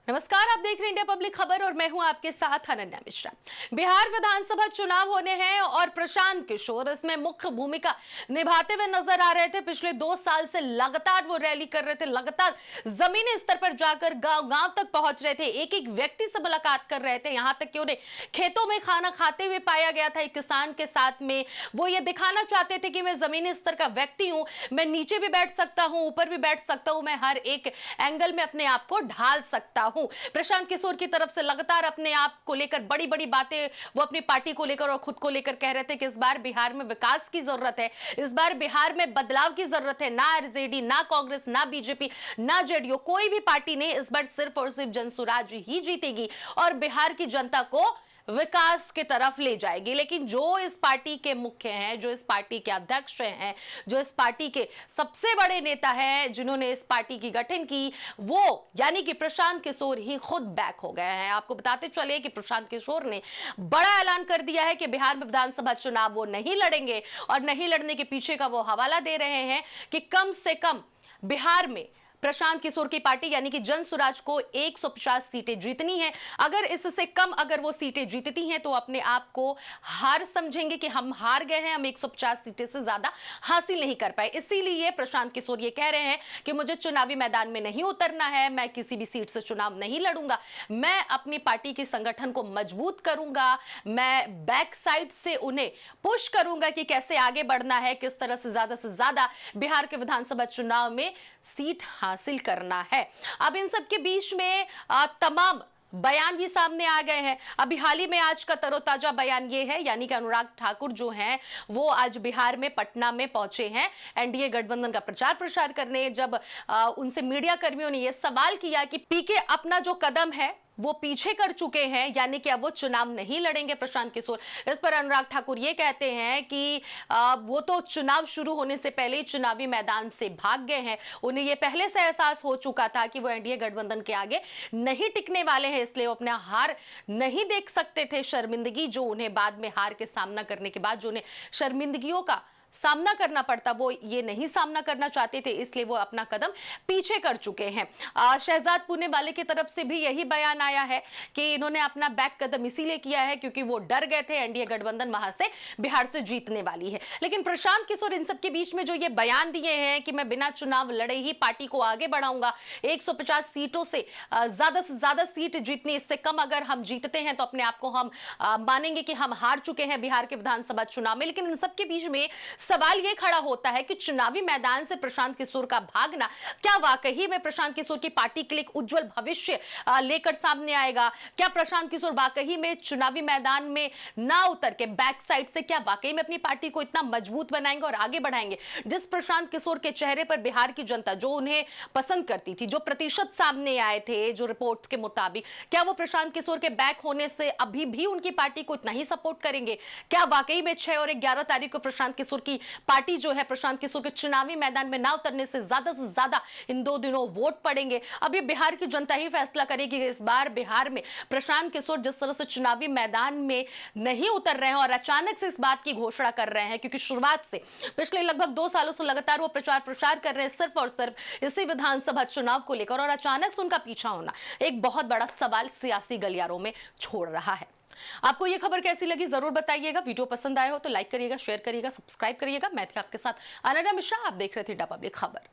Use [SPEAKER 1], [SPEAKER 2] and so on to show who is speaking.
[SPEAKER 1] नमस्कार, आप देख रहे हैं इंडिया पब्लिक खबर और मैं हूं आपके साथ अनन्या मिश्रा। बिहार विधानसभा चुनाव होने हैं और प्रशांत किशोर इसमें मुख्य भूमिका निभाते हुए नजर आ रहे थे। पिछले 2 साल से लगातार वो रैली कर रहे थे, लगातार जमीनी स्तर पर जाकर गांव-गांव तक पहुंच रहे थे, एक-एक व्यक्ति से मुलाकात कर रहे थे, यहां तक कि उन्हें खेतों में खाना खाते हुए पाया गया था एक किसान के साथ में। वो ये दिखाना चाहते थे कि मैं जमीनी स्तर का व्यक्ति हूं, मैं नीचे भी बैठ सकता हूं, ऊपर भी बैठ सकता हूं, मैं हर एक एंगल में अपने आप को ढाल सकता हूं। प्रशांत किशोर की तरफ से लगातार अपने आप को लेकर बड़ी बड़ी बातें वो अपनी पार्टी को लेकर और खुद को लेकर कह रहे थे कि इस बार बिहार में विकास की जरूरत है, इस बार बिहार में बदलाव की जरूरत है। ना आरजेडी, ना कांग्रेस, ना बीजेपी, ना जेडीयू, कोई भी पार्टी नहीं, इस बार सिर्फ और सिर्फ जनसुराज ही जीतेगी और बिहार की जनता को विकास की तरफ ले जाएगी। लेकिन जो इस पार्टी के मुख्य हैं, जो इस पार्टी के अध्यक्ष हैं, जो इस पार्टी के सबसे बड़े नेता हैं, जिन्होंने इस पार्टी की गठन की, वो यानी कि प्रशांत किशोर ही खुद बैक हो गए हैं। आपको बताते चले कि प्रशांत किशोर ने बड़ा ऐलान कर दिया है कि बिहार में विधानसभा चुनाव वो नहीं लड़ेंगे और नहीं लड़ने के पीछे का वो हवाला दे रहे हैं कि कम से कम बिहार में प्रशांत किशोर की पार्टी यानी कि जनसुराज को 150 सीटें जीतनी है। अगर इससे कम अगर वो सीटें जीतती हैं तो अपने आप को हार समझेंगे कि हम हार गए हैं, हम 150 सीटें से ज्यादा हासिल नहीं कर पाए। इसीलिए प्रशांत किशोर ये कह रहे हैं कि मुझे चुनावी मैदान में नहीं उतरना है, मैं किसी भी सीट से चुनाव नहीं लड़ूंगा, मैं अपनी पार्टी के संगठन को मजबूत करूंगा, मैं बैक साइड से उन्हें पुश करूंगा कि कैसे आगे बढ़ना है, किस तरह से ज्यादा बिहार के विधानसभा चुनाव में सीट हासिल करना है। अब इन सब के बीच में तमाम बयान भी सामने आ गए हैं। अभी हाल ही में आज का तरोताजा बयान ये है, यानी कि अनुराग ठाकुर जो हैं वो आज बिहार में पटना में पहुंचे हैं एनडीए गठबंधन का प्रचार प्रसार करने। जब उनसे मीडिया कर्मियों ने यह सवाल किया कि पीके अपना जो कदम है वो पीछे कर चुके हैं, यानी कि अब वो चुनाव नहीं लड़ेंगे प्रशांत किशोर, इस पर अनुराग ठाकुर ये कहते हैं कि वो तो चुनाव शुरू होने से पहले ही चुनावी मैदान से भाग गए हैं। उन्हें ये पहले से एहसास हो चुका था कि वो एनडीए गठबंधन के आगे नहीं टिकने वाले हैं, इसलिए वो अपना हार नहीं देख सकते थे। शर्मिंदगी जो उन्हें बाद में हार के सामना करने के बाद जो उन्हें शर्मिंदगियों का सामना करना पड़ता, वो ये नहीं सामना करना चाहते थे, इसलिए वो अपना कदम पीछे कर चुके हैं। शहजाद पुणे वाले की तरफ से भी यही बयान आया है कि इन्होंने अपना बैक कदम इसीलिए किया है क्योंकि वो डर गए थे एनडीए गठबंधन वहां से बिहार से जीतने वाली है। लेकिन प्रशांत किशोर इन सब के बीच में जो ये बयान दिए हैं कि मैं बिना चुनाव लड़े ही पार्टी को आगे बढ़ाऊंगा, 150 सीटों से ज्यादा सीट जीतनी, इससे कम अगर हम जीतते हैं तो अपने आप को हम मानेंगे कि हम हार चुके हैं बिहार के विधानसभा चुनाव में। लेकिन इन सब के बीच में सवाल यह खड़ा होता है कि चुनावी मैदान से प्रशांत किशोर का भागना क्या वाकई में प्रशांत किशोर की पार्टी के लिए एक उज्जवल भविष्य लेकर सामने आएगा? क्या प्रशांत किशोर वाकई में चुनावी मैदान में ना उतर के बैक साइड से क्या वाकई में अपनी पार्टी को इतना मजबूत बनाएंगे और आगे बढ़ाएंगे? जिस प्रशांत किशोर के चेहरे पर बिहार की जनता जो उन्हें पसंद करती थी, जो प्रतिशत सामने आए थे जो रिपोर्ट्स के मुताबिक, क्या वो प्रशांत किशोर के बैक होने से अभी भी उनकी पार्टी को इतना ही सपोर्ट करेंगे? क्या वाकई में 6 और 11 तारीख को प्रशांत किशोर की पार्टी जो है प्रशांत किशोर के चुनावी मैदान में ना उतरने से ज्यादा इन 2 दिनों वोट पड़ेंगे? अभी बिहार की जनता ही फैसला करेगी कि इस बार बिहार में प्रशांत किशोर जिस तरह से चुनावी मैदान में नहीं उतर रहे हैं और अचानक से इस बात की घोषणा कर रहे हैं, क्योंकि शुरुआत से पिछले लगभग 2 सालों से लगातार वो प्रचार प्रसार कर रहे हैं सिर्फ और सिर्फ इसी विधानसभा चुनाव को लेकर, और अचानक से उनका पीछा होना एक बहुत बड़ा सवाल सियासी गलियारों में छोड़ रहा है। आपको यह खबर कैसी लगी जरूर बताइएगा। वीडियो पसंद आया हो तो लाइक करिएगा, शेयर करिएगा, सब्सक्राइब करिएगा। मैं थी आपके साथ अनन्या मिश्रा, आप देख रहे थे इंडिया पब्लिक खबर।